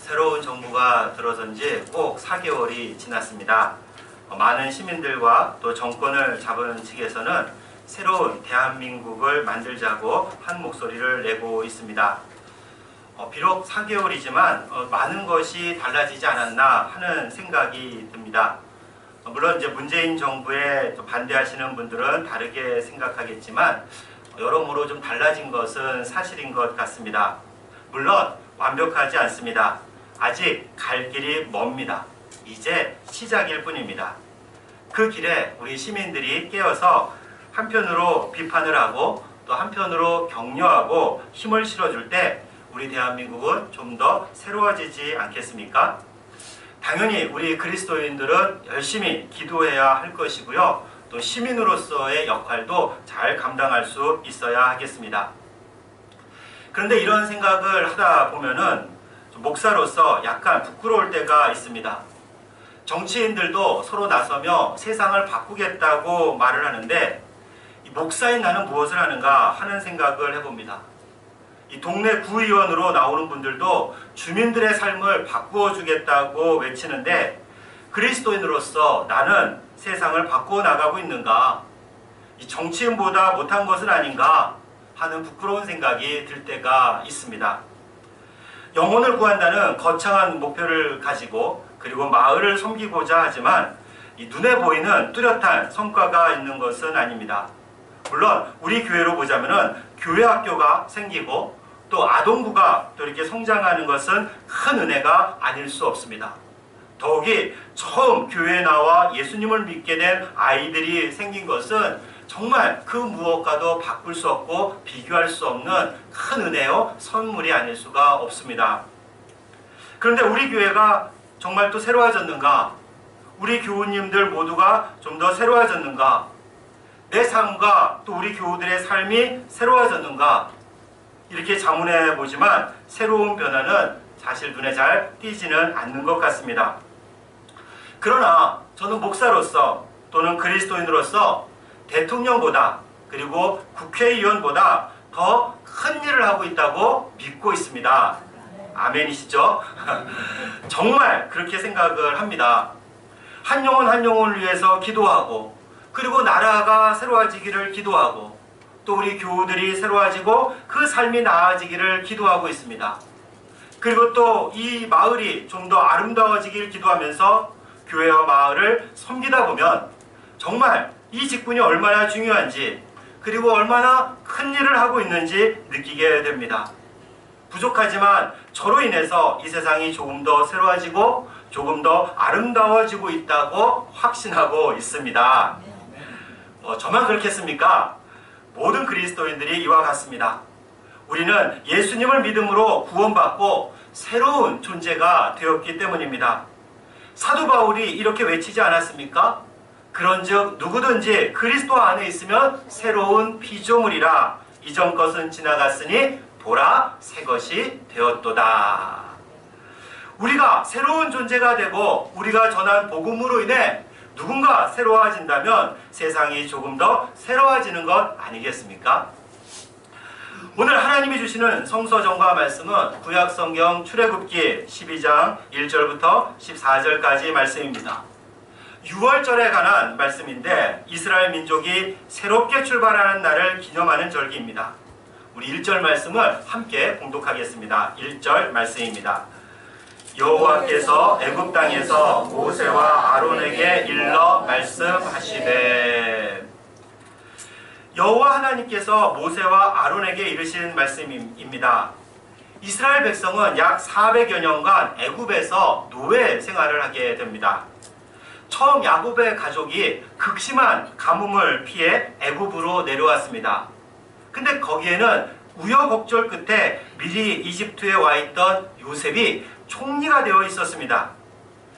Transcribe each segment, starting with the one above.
새로운 정부가 들어선 지 꼭 4개월이 지났습니다. 많은 시민들과 또 정권을 잡은 측에서는 새로운 대한민국을 만들자고 한 목소리를 내고 있습니다. 비록 4개월이지만 많은 것이 달라지지 않았나 하는 생각이 듭니다. 물론 이제 문재인 정부에 반대하시는 분들은 다르게 생각하겠지만 여러모로 좀 달라진 것은 사실인 것 같습니다. 물론 완벽하지 않습니다. 아직 갈 길이 멉니다. 이제 시작일 뿐입니다. 그 길에 우리 시민들이 깨어서 한편으로 비판을 하고 또 한편으로 격려하고 힘을 실어줄 때 우리 대한민국은 좀 더 새로워지지 않겠습니까? 당연히 우리 그리스도인들은 열심히 기도해야 할 것이고요. 또 시민으로서의 역할도 잘 감당할 수 있어야 하겠습니다. 그런데 이런 생각을 하다 보면은 목사로서 약간 부끄러울 때가 있습니다. 정치인들도 서로 나서며 세상을 바꾸겠다고 말을 하는데 이 목사인 나는 무엇을 하는가 하는 생각을 해봅니다. 이 동네 구의원으로 나오는 분들도 주민들의 삶을 바꾸어 주겠다고 외치는데 그리스도인으로서 나는 세상을 바꾸어 나가고 있는가? 이 정치인보다 못한 것은 아닌가 하는 부끄러운 생각이 들 때가 있습니다. 영혼을 구한다는 거창한 목표를 가지고 그리고 마을을 섬기고자 하지만 이 눈에 보이는 뚜렷한 성과가 있는 것은 아닙니다. 물론 우리 교회로 보자면은 교회 학교가 생기고 또 아동부가 또 이렇게 성장하는 것은 큰 은혜가 아닐 수 없습니다. 더욱이 처음 교회에 나와 예수님을 믿게 된 아이들이 생긴 것은 정말 그 무엇과도 바꿀 수 없고 비교할 수 없는 큰 은혜요 선물이 아닐 수가 없습니다. 그런데 우리 교회가 정말 또 새로워졌는가? 우리 교우님들 모두가 좀 더 새로워졌는가? 내 삶과 또 우리 교우들의 삶이 새로워졌는가? 이렇게 자문해 보지만 새로운 변화는 사실 눈에 잘 띄지는 않는 것 같습니다. 그러나 저는 목사로서 또는 그리스도인으로서 대통령보다 그리고 국회의원보다 더 큰 일을 하고 있다고 믿고 있습니다. 아멘이시죠? 정말 그렇게 생각을 합니다. 한 영혼 한 영혼을 위해서 기도하고 그리고 나라가 새로워지기를 기도하고 또 우리 교우들이 새로워지고 그 삶이 나아지기를 기도하고 있습니다. 그리고 또 이 마을이 좀 더 아름다워지기를 기도하면서 교회와 마을을 섬기다 보면 정말 이 직분이 얼마나 중요한지 그리고 얼마나 큰 일을 하고 있는지 느끼게 됩니다. 부족하지만 저로 인해서 이 세상이 조금 더 새로워지고 조금 더 아름다워지고 있다고 확신하고 있습니다. 저만 그렇겠습니까? 모든 그리스도인들이 이와 같습니다. 우리는 예수님을 믿음으로 구원받고 새로운 존재가 되었기 때문입니다. 사도 바울이 이렇게 외치지 않았습니까? 그런즉 누구든지 그리스도 안에 있으면 새로운 피조물이라 이전 것은 지나갔으니 보라 새 것이 되었도다. 우리가 새로운 존재가 되고 우리가 전한 복음으로 인해 누군가 새로워진다면 세상이 조금 더 새로워지는 것 아니겠습니까? 오늘 하나님이 주시는 성서정과 말씀은 구약성경 출애굽기 12장 1절부터 14절까지 말씀입니다. 6월절에 관한 말씀인데 이스라엘 민족이 새롭게 출발하는 날을 기념하는 절기입니다. 우리 1절 말씀을 함께 봉독하겠습니다. 1절 말씀입니다. 여호와께서 애굽 땅에서 모세와 아론에게 일러 말씀하시되 여호와 하나님께서 모세와 아론에게 이르신 말씀입니다. 이스라엘 백성은 약 400여 년간 애굽에서 노예 생활을 하게 됩니다. 처음 야곱의 가족이 극심한 가뭄을 피해 애굽으로 내려왔습니다. 근데 거기에는 우여곡절 끝에 미리 이집트에 와 있던 요셉이 총리가 되어 있었습니다.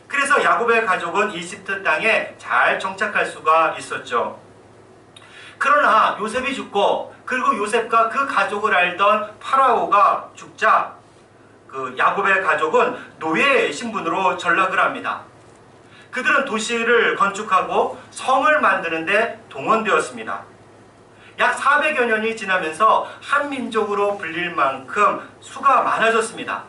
그래서 야곱의 가족은 이집트 땅에 잘 정착할 수가 있었죠. 그러나 요셉이 죽고 그리고 요셉과 그 가족을 알던 파라오가 죽자 그 야곱의 가족은 노예 신분으로 전락을 합니다. 그들은 도시를 건축하고 성을 만드는데 동원되었습니다. 약 400여 년이 지나면서 한 민족으로 불릴 만큼 수가 많아졌습니다.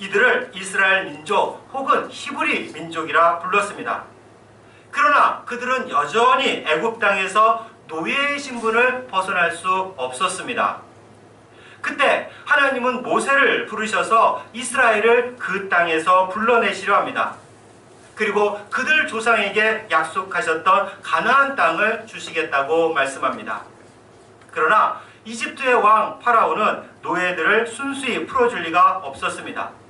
이들을 이스라엘 민족 혹은 히브리 민족이라 불렀습니다. 그러나 그들은 여전히 애굽 땅에서 노예의 신분을 벗어날 수 없었습니다. 그때 하나님은 모세를 부르셔서 이스라엘을 그 땅에서 불러내시려 합니다. 그리고 그들 조상에게 약속하셨던 가나안 땅을 주시겠다고 말씀합니다. 그러나 이집트의 왕 파라오는 노예들을 순수히 풀어줄 리가 없었습니다.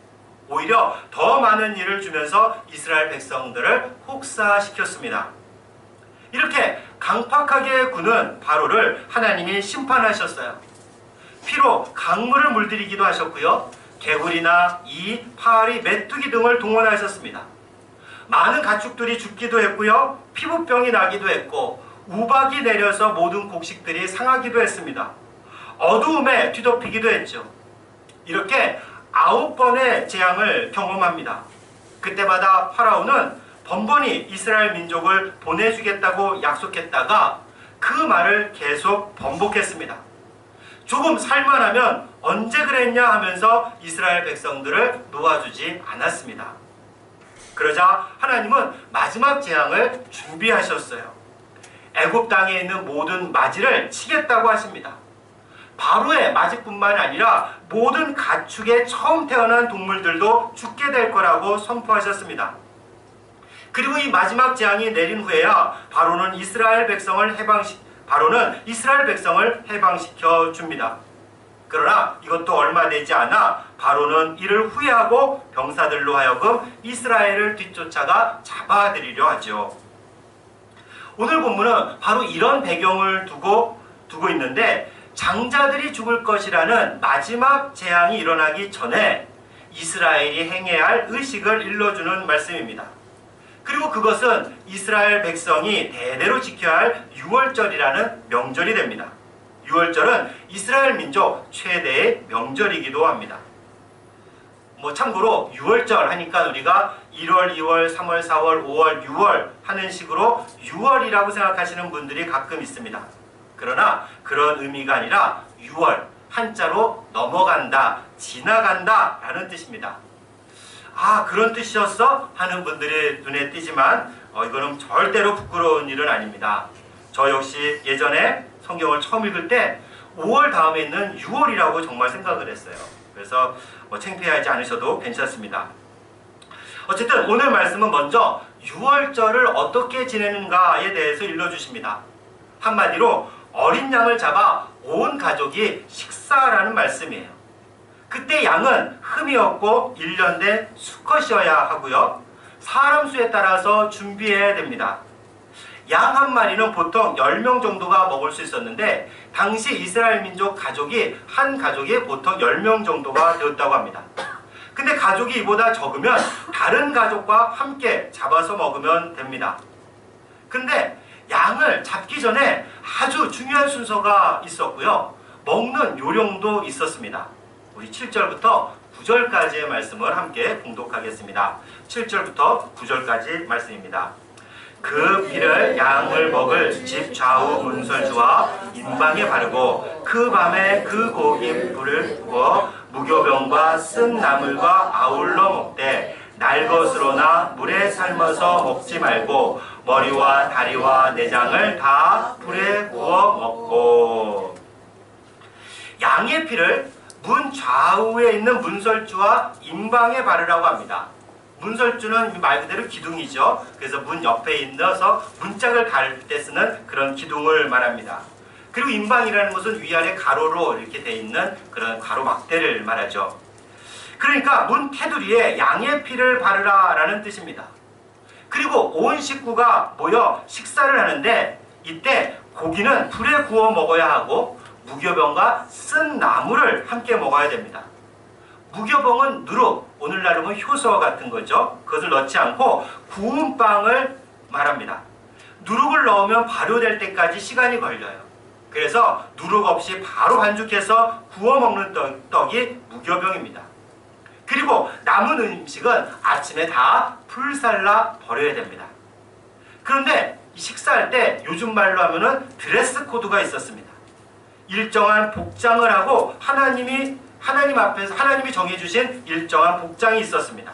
오히려 더 많은 일을 주면서 이스라엘 백성들을 혹사시켰습니다. 이렇게 강팍하게 구는 바로를 하나님이 심판하셨어요. 피로 강물을 물들이기도 하셨고요. 개구리나 이, 파리, 메뚜기 등을 동원하셨습니다. 많은 가축들이 죽기도 했고요. 피부병이 나기도 했고 우박이 내려서 모든 곡식들이 상하기도 했습니다. 어두움에 뒤덮이기도 했죠. 이렇게 9번의 재앙을 경험합니다. 그때마다 파라오는 번번이 이스라엘 민족을 보내주겠다고 약속했다가 그 말을 계속 번복했습니다. 조금 살만하면 언제 그랬냐 하면서 이스라엘 백성들을 놓아주지 않았습니다. 그러자 하나님은 마지막 재앙을 준비하셨어요. 애굽 땅에 있는 모든 맞이를 치겠다고 하십니다. 바로의 맞이뿐만 아니라 모든 가축에 처음 태어난 동물들도 죽게 될 거라고 선포하셨습니다. 그리고 이 마지막 재앙이 내린 후에야 바로는 이스라엘 백성을 해방시켜 줍니다. 그러나 이것도 얼마 되지 않아 바로는 이를 후회하고 병사들로 하여금 이스라엘을 뒤쫓아가 잡아들이려 하죠. 오늘 본문은 바로 이런 배경을 두고 있는데 장자들이 죽을 것이라는 마지막 재앙이 일어나기 전에 이스라엘이 행해야 할 의식을 일러주는 말씀입니다. 그리고 그것은 이스라엘 백성이 대대로 지켜야 할 유월절이라는 명절이 됩니다. 유월절은 이스라엘 민족 최대의 명절이기도 합니다. 참고로 유월절 하니까 우리가 1월, 2월, 3월, 4월, 5월, 6월 하는 식으로 6월이라고 생각하시는 분들이 가끔 있습니다. 그러나 그런 의미가 아니라 6월, 한자로 넘어간다, 지나간다 라는 뜻입니다. 아, 그런 뜻이었어? 하는 분들의 눈에 띄지만 이거는 절대로 부끄러운 일은 아닙니다. 저 역시 예전에 성경을 처음 읽을 때 5월 다음에 있는 6월이라고 정말 생각을 했어요. 그래서 창피하지 않으셔도 괜찮습니다. 어쨌든 오늘 말씀은 먼저 6월절을 어떻게 지내는가에 대해서 일러주십니다. 한마디로 어린 양을 잡아 온 가족이 식사라는 말씀이에요. 그때 양은 흠이 없고 1년된 수컷이어야 하고요. 사람 수에 따라서 준비해야 됩니다. 양 한 마리는 보통 10명 정도가 먹을 수 있었는데 당시 이스라엘 민족 가족이 한 가족이 보통 10명 정도가 되었다고 합니다. 근데 가족이 이보다 적으면 다른 가족과 함께 잡아서 먹으면 됩니다. 근데 양을 잡기 전에 아주 중요한 순서가 있었고요. 먹는 요령도 있었습니다. 우리 7절부터 9절까지의 말씀을 함께 봉독하겠습니다. 7절부터 9절까지 말씀입니다. 그 피를 양을 먹을 집 좌우 문설주와 임방에 바르고 그 밤에 그 고기 불을 구워 무교병과 쓴 나물과 아울러 먹되 날 것으로나 물에 삶아서 먹지 말고 머리와 다리와 내장을 다 불에 구워 먹고. 양의 피를 문 좌우에 있는 문설주와 임방에 바르라고 합니다. 문설주는 말 그대로 기둥이죠. 그래서 문 옆에 있어서 문짝을 달 때 쓰는 그런 기둥을 말합니다. 그리고 임방이라는 것은 위아래 가로로 이렇게 돼 있는 그런 가로막대를 말하죠. 그러니까 문 테두리에 양의 피를 바르라 라는 뜻입니다. 그리고 온 식구가 모여 식사를 하는데 이때 고기는 불에 구워 먹어야 하고 무교병과 쓴 나물을 함께 먹어야 됩니다. 무교병은 누룩, 오늘날로 보면 효소 같은 거죠. 그것을 넣지 않고 구운 빵을 말합니다. 누룩을 넣으면 발효될 때까지 시간이 걸려요. 그래서 누룩 없이 바로 반죽해서 구워 먹는 떡이 무교병입니다. 그리고 남은 음식은 아침에 다 불살라 버려야 됩니다. 그런데 식사할 때 요즘 말로 하면은 드레스 코드가 있었습니다. 일정한 복장을 하고 하나님이 하나님 앞에서 하나님이 정해주신 일정한 복장이 있었습니다.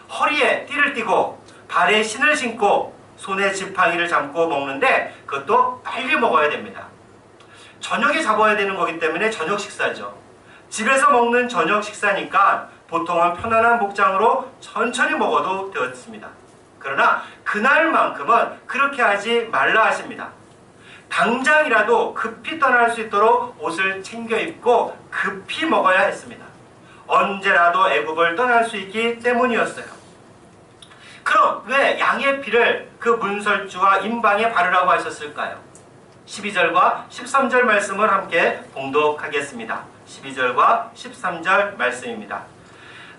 허리에 띠를 띠고 발에 신을 신고 손에 지팡이를 잡고 먹는데 그것도 빨리 먹어야 됩니다. 저녁에 잡아야 되는 거기 때문에 저녁 식사죠. 집에서 먹는 저녁 식사니까 보통은 편안한 복장으로 천천히 먹어도 되었습니다. 그러나 그날만큼은 그렇게 하지 말라 하십니다. 당장이라도 급히 떠날 수 있도록 옷을 챙겨 입고 급히 먹어야 했습니다. 언제라도 애굽을 떠날 수 있기 때문이었어요. 그럼 왜 양의 피를 그 문설주와 임방에 바르라고 하셨을까요? 12절과 13절 말씀을 함께 봉독하겠습니다. 12절과 13절 말씀입니다.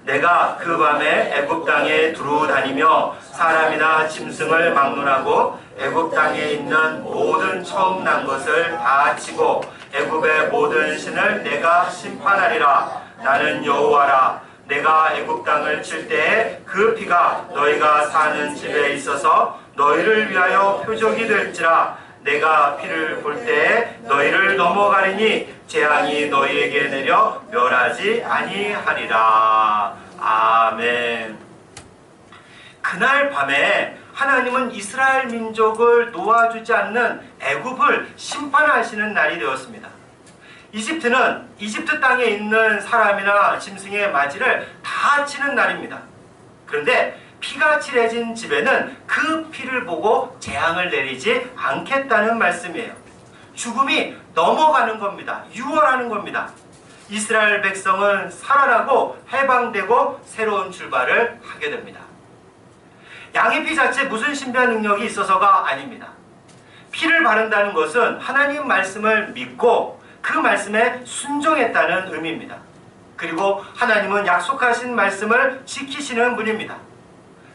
내가 그 밤에 애굽 땅에 두루 다니며 사람이나 짐승을 막론하고 애굽 땅에 있는 모든 처음 난 것을 다 치고 애굽의 모든 신을 내가 심판하리라. 나는 여호와라. 내가 애굽 땅을 칠 때에 그 피가 너희가 사는 집에 있어서 너희를 위하여 표적이 될지라. 내가 피를 볼 때에 너희를 넘어가리니 재앙이 너희에게 내려 멸하지 아니하리라. 아멘. 그날 밤에 하나님은 이스라엘 민족을 놓아주지 않는 애굽을 심판하시는 날이 되었습니다. 이집트는 이집트 땅에 있는 사람이나 짐승의 맞이를 다 치는 날입니다. 그런데 피가 칠해진 집에는 그 피를 보고 재앙을 내리지 않겠다는 말씀이에요. 죽음이 넘어가는 겁니다. 유월하는 겁니다. 이스라엘 백성은 살아나고 해방되고 새로운 출발을 하게 됩니다. 양의 피 자체 무슨 신비한 능력이 있어서가 아닙니다. 피를 바른다는 것은 하나님 말씀을 믿고 그 말씀에 순종했다는 의미입니다. 그리고 하나님은 약속하신 말씀을 지키시는 분입니다.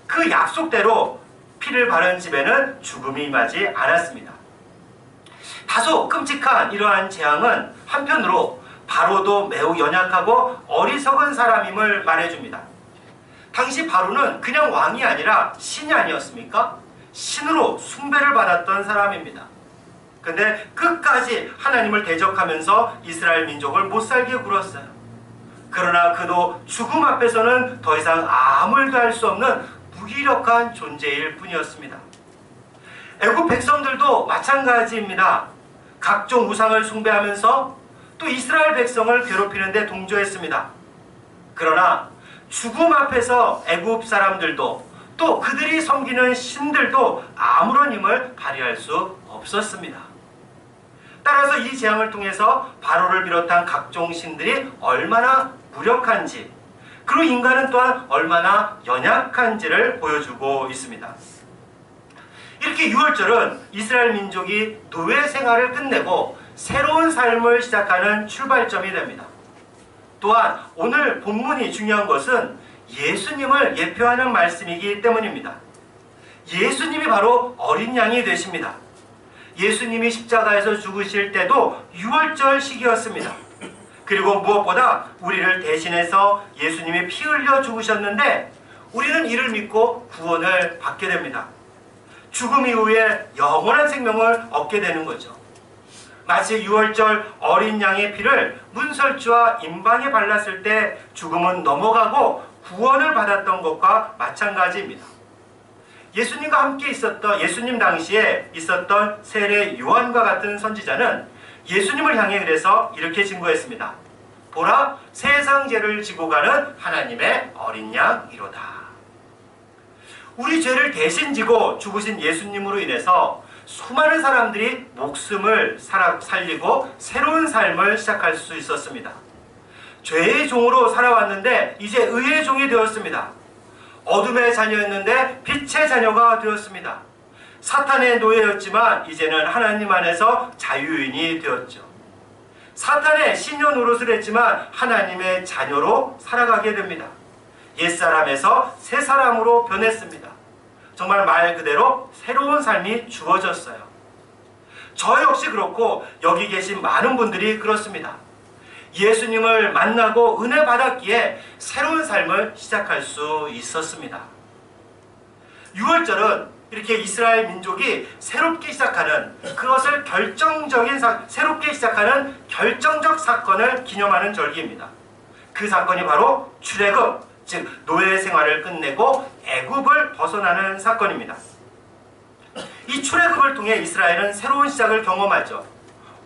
그 약속대로 피를 바른 집에는 죽음이 임하지 않았습니다. 다소 끔찍한 이러한 재앙은 한편으로 바로도 매우 연약하고 어리석은 사람임을 말해줍니다. 당시 바로는 그냥 왕이 아니라 신이 아니었습니까? 신으로 숭배를 받았던 사람입니다. 근데 끝까지 하나님을 대적하면서 이스라엘 민족을 못살게 굴었어요. 그러나 그도 죽음 앞에서는 더 이상 아무 일도 할 수 없는 무기력한 존재일 뿐이었습니다. 애굽 백성들도 마찬가지입니다. 각종 우상을 숭배하면서 또 이스라엘 백성을 괴롭히는 데 동조했습니다. 그러나 죽음 앞에서 애굽 사람들도 또 그들이 섬기는 신들도 아무런 힘을 발휘할 수 없었습니다. 따라서 이 재앙을 통해서 바로를 비롯한 각종 신들이 얼마나 무력한지, 그리고 인간은 또한 얼마나 연약한지를 보여주고 있습니다. 이렇게 6월절은 이스라엘 민족이 노예 생활을 끝내고 새로운 삶을 시작하는 출발점이 됩니다. 또한 오늘 본문이 중요한 것은 예수님을 예표하는 말씀이기 때문입니다. 예수님이 바로 어린 양이 되십니다. 예수님이 십자가에서 죽으실 때도 6월절 시기였습니다. 그리고 무엇보다 우리를 대신해서 예수님이 피 흘려 죽으셨는데 우리는 이를 믿고 구원을 받게 됩니다. 죽음 이후에 영원한 생명을 얻게 되는 거죠. 마치 6월절 어린 양의 피를 문설주와 임방에 발랐을 때 죽음은 넘어가고 구원을 받았던 것과 마찬가지입니다. 예수님과 함께 있었던 예수님 당시에 있었던 세례 요한과 같은 선지자는 예수님을 향해 그래서 이렇게 증거했습니다. 보라, 세상 죄를 지고 가는 하나님의 어린 양이로다. 우리 죄를 대신 지고 죽으신 예수님으로 인해서 수많은 사람들이 목숨을 살리고 새로운 삶을 시작할 수 있었습니다. 죄의 종으로 살아왔는데 이제 의의 종이 되었습니다. 어둠의 자녀였는데 빛의 자녀가 되었습니다. 사탄의 노예였지만 이제는 하나님 안에서 자유인이 되었죠. 사탄의 신녀 노릇을 했지만 하나님의 자녀로 살아가게 됩니다. 옛사람에서 새 사람으로 변했습니다. 정말 말 그대로 새로운 삶이 주어졌어요. 저 역시 그렇고 여기 계신 많은 분들이 그렇습니다. 예수님을 만나고 은혜 받았기에 새로운 삶을 시작할 수 있었습니다. 6월절은 이렇게 이스라엘 민족이 새롭게 시작하는 새롭게 시작하는 결정적 사건을 기념하는 절기입니다. 그 사건이 바로 출애굽, 즉 노예 생활을 끝내고 애굽을 벗어나는 사건입니다. 이 출애굽을 통해 이스라엘은 새로운 시작을 경험하죠.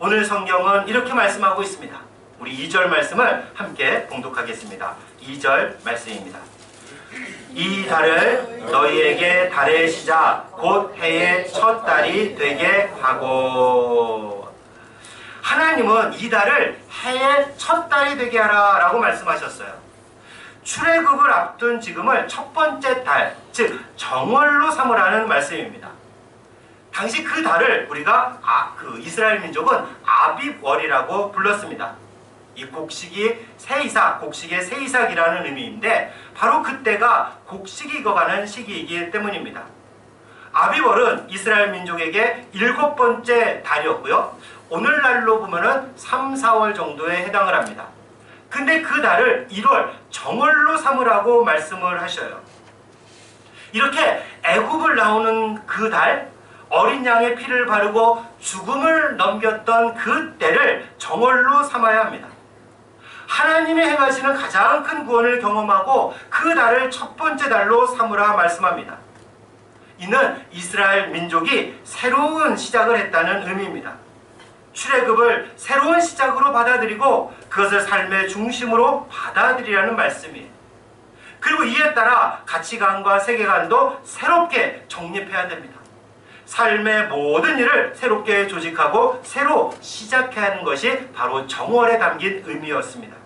오늘 성경은 이렇게 말씀하고 있습니다. 우리 2절 말씀을 함께 봉독하겠습니다. 2절 말씀입니다. 이 달을 너희에게 달의 시작 곧 해의 첫 달이 되게 하고. 하나님은 이 달을 해의 첫 달이 되게 하라 라고 말씀하셨어요. 출애굽을 앞둔 지금을 첫 번째 달, 즉 정월로 삼으라는 말씀입니다. 당시 그 달을 우리가 이스라엘 민족은 아빕월이라고 불렀습니다. 이 곡식이 새이삭, 곡식의 새이삭이라는 의미인데 바로 그때가 곡식이 익어가는 시기이기 때문입니다. 아빕월은 이스라엘 민족에게 7번째 달이었고요. 오늘날로 보면은 3, 4월 정도에 해당을 합니다. 근데 그 달을 1월 정월로 삼으라고 말씀을 하셔요. 이렇게 애굽을 나오는 그 달, 어린 양의 피를 바르고 죽음을 넘겼던 그 때를 정월로 삼아야 합니다. 하나님의 행하시는 가장 큰 구원을 경험하고 그 달을 첫 번째 달로 삼으라 말씀합니다. 이는 이스라엘 민족이 새로운 시작을 했다는 의미입니다. 출애굽을 새로운 시작으로 받아들이고 그것을 삶의 중심으로 받아들이라는 말씀이에요. 그리고 이에 따라 가치관과 세계관도 새롭게 정립해야 됩니다. 삶의 모든 일을 새롭게 조직하고 새로 시작해야 하는 것이 바로 정월에 담긴 의미였습니다.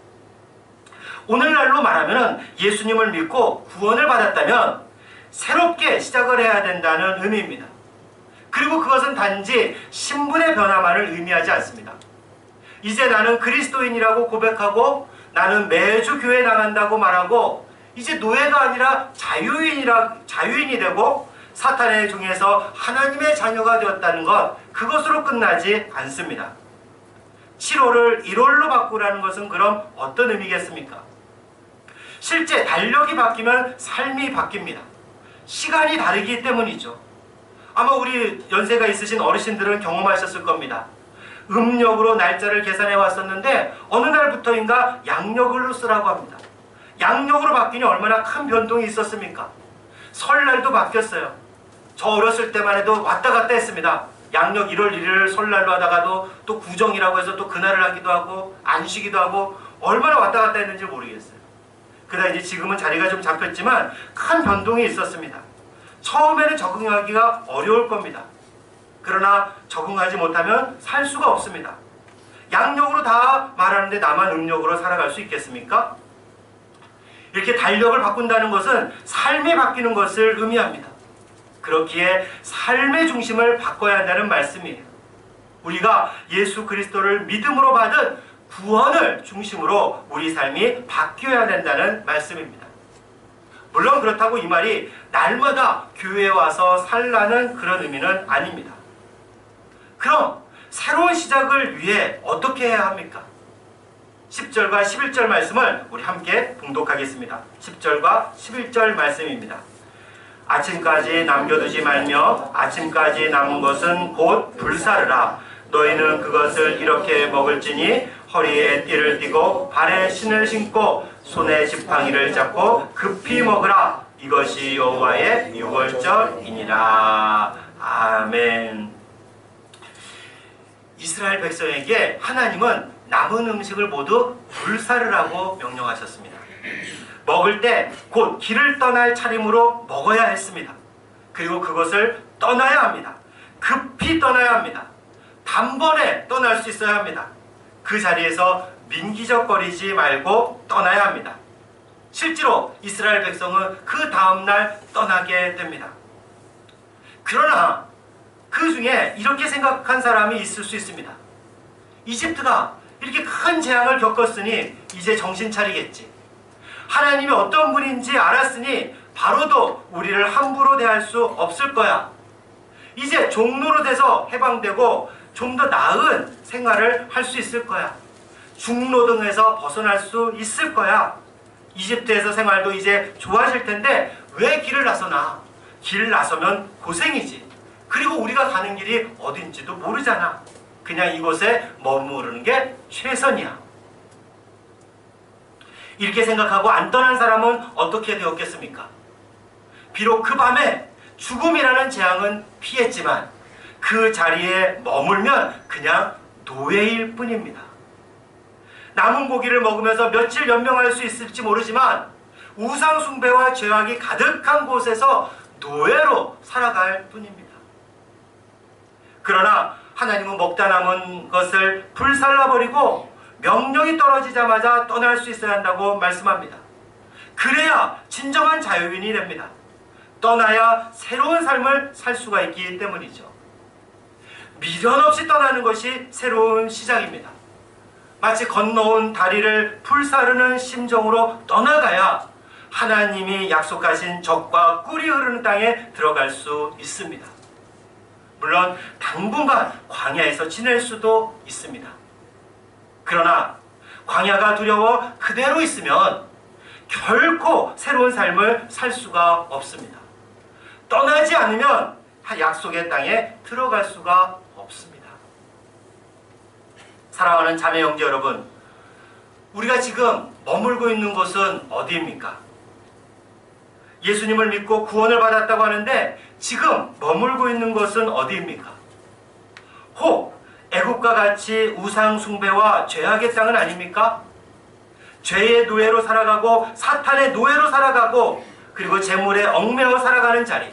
오늘날로 말하면 예수님을 믿고 구원을 받았다면 새롭게 시작을 해야 된다는 의미입니다. 그리고 그것은 단지 신분의 변화만을 의미하지 않습니다. 이제 나는 그리스도인이라고 고백하고 나는 매주 교회 나간다고 말하고 이제 노예가 아니라 자유인이 되고 사탄의 종에서 하나님의 자녀가 되었다는 것, 그것으로 끝나지 않습니다. 7월을 1월로 바꾸라는 것은 그럼 어떤 의미겠습니까? 실제 달력이 바뀌면 삶이 바뀝니다. 시간이 다르기 때문이죠. 아마 우리 연세가 있으신 어르신들은 경험하셨을 겁니다. 음력으로 날짜를 계산해 왔었는데 어느 날부터인가 양력으로 쓰라고 합니다. 양력으로 바뀌니 얼마나 큰 변동이 있었습니까? 설날도 바뀌었어요. 저 어렸을 때만 해도 왔다 갔다 했습니다. 양력 1월 1일 설날로 하다가도 또 구정이라고 해서 또 그날을 하기도 하고 안 쉬기도 하고 얼마나 왔다 갔다 했는지 모르겠어요. 그러다 이제 지금은 자리가 좀 잡혔지만 큰 변동이 있었습니다. 처음에는 적응하기가 어려울 겁니다. 그러나 적응하지 못하면 살 수가 없습니다. 양력으로 다 말하는데 나만 음력으로 살아갈 수 있겠습니까? 이렇게 달력을 바꾼다는 것은 삶이 바뀌는 것을 의미합니다. 그렇기에 삶의 중심을 바꿔야 한다는 말씀이에요. 우리가 예수 그리스도를 믿음으로 받은 구원을 중심으로 우리 삶이 바뀌어야 된다는 말씀입니다. 물론 그렇다고 이 말이 날마다 교회에 와서 살라는 그런 의미는 아닙니다. 그럼 새로운 시작을 위해 어떻게 해야 합니까? 10절과 11절 말씀을 우리 함께 봉독하겠습니다. 10절과 11절 말씀입니다. 아침까지 남겨두지 말며 아침까지 남은 것은 곧 불사르라. 너희는 그것을 이렇게 먹을지니 허리에 띠를 띠고 발에 신을 신고 손에 지팡이를 잡고 급히 먹으라. 이것이 여호와의 유월절이니라. 아멘. 이스라엘 백성에게 하나님은 남은 음식을 모두 불사르라고 명령하셨습니다. 먹을 때 곧 길을 떠날 차림으로 먹어야 했습니다. 그리고 그것을 떠나야 합니다. 급히 떠나야 합니다. 단번에 떠날 수 있어야 합니다. 그 자리에서 민기적거리지 말고 떠나야 합니다. 실제로 이스라엘 백성은 그 다음날 떠나게 됩니다. 그러나 그 중에 이렇게 생각한 사람이 있을 수 있습니다. 이집트가 이렇게 큰 재앙을 겪었으니 이제 정신 차리겠지. 하나님이 어떤 분인지 알았으니 바로도 우리를 함부로 대할 수 없을 거야. 이제 종로로 돼서 해방되고 좀 더 나은 생활을 할 수 있을 거야. 중노동에서 벗어날 수 있을 거야. 이집트에서 생활도 이제 좋아질 텐데 왜 길을 나서나? 길 나서면 고생이지. 그리고 우리가 가는 길이 어딘지도 모르잖아. 그냥 이곳에 머무르는 게 최선이야. 이렇게 생각하고 안 떠난 사람은 어떻게 되었겠습니까? 비록 그 밤에 죽음이라는 재앙은 피했지만 그 자리에 머물면 그냥 노예일 뿐입니다. 남은 고기를 먹으면서 며칠 연명할 수 있을지 모르지만 우상 숭배와 죄악이 가득한 곳에서 노예로 살아갈 뿐입니다. 그러나 하나님은 먹다 남은 것을 불살라버리고 명령이 떨어지자마자 떠날 수 있어야 한다고 말씀합니다. 그래야 진정한 자유인이 됩니다. 떠나야 새로운 삶을 살 수가 있기 때문이죠. 미련 없이 떠나는 것이 새로운 시작입니다. 마치 건너온 다리를 불사르는 심정으로 떠나가야 하나님이 약속하신 젖과 꿀이 흐르는 땅에 들어갈 수 있습니다. 물론 당분간 광야에서 지낼 수도 있습니다. 그러나 광야가 두려워 그대로 있으면 결코 새로운 삶을 살 수가 없습니다. 떠나지 않으면 약속의 땅에 들어갈 수가 없습니다. 사랑하는 자매 형제 여러분, 우리가 지금 머물고 있는 곳은 어디입니까? 예수님을 믿고 구원을 받았다고 하는데 지금 머물고 있는 곳은 어디입니까? 혹 애국과 같이 우상 숭배와 죄악의 땅은 아닙니까? 죄의 노예로 살아가고 사탄의 노예로 살아가고 그리고 재물에 얽매여 살아가는 자리,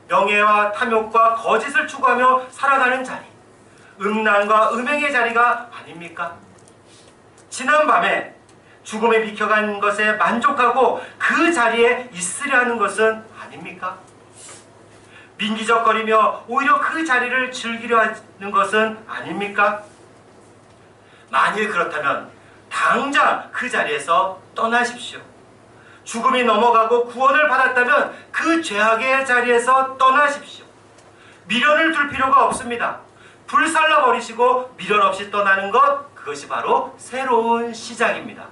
명예와 탐욕과 거짓을 추구하며 살아가는 자리, 음란과 음행의 자리가 아닙니까? 지난밤에 죽음에 비켜간 것에 만족하고 그 자리에 있으려 하는 것은 아닙니까? 민기적거리며 오히려 그 자리를 즐기려 하는 것은 아닙니까? 만일 그렇다면 당장 그 자리에서 떠나십시오. 죽음이 넘어가고 구원을 받았다면 그 죄악의 자리에서 떠나십시오. 미련을 둘 필요가 없습니다. 불살라 버리시고 미련 없이 떠나는 것, 그것이 바로 새로운 시작입니다.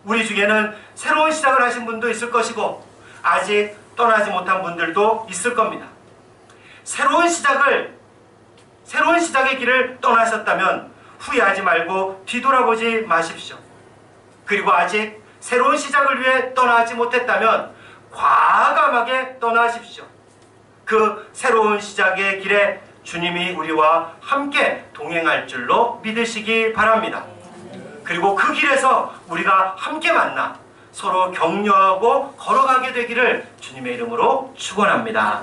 우리 중에는 새로운 시작을 하신 분도 있을 것이고 아직 떠나지 못한 분들도 있을 겁니다. 새로운 시작의 길을 떠나셨다면 후회하지 말고 뒤돌아보지 마십시오. 그리고 아직 새로운 시작을 위해 떠나지 못했다면 과감하게 떠나십시오. 그 새로운 시작의 길에 주님이 우리와 함께 동행할 줄로 믿으시기 바랍니다. 그리고 그 길에서 우리가 함께 만나 서로 격려하고 걸어가게 되기를 주님의 이름으로 축원합니다.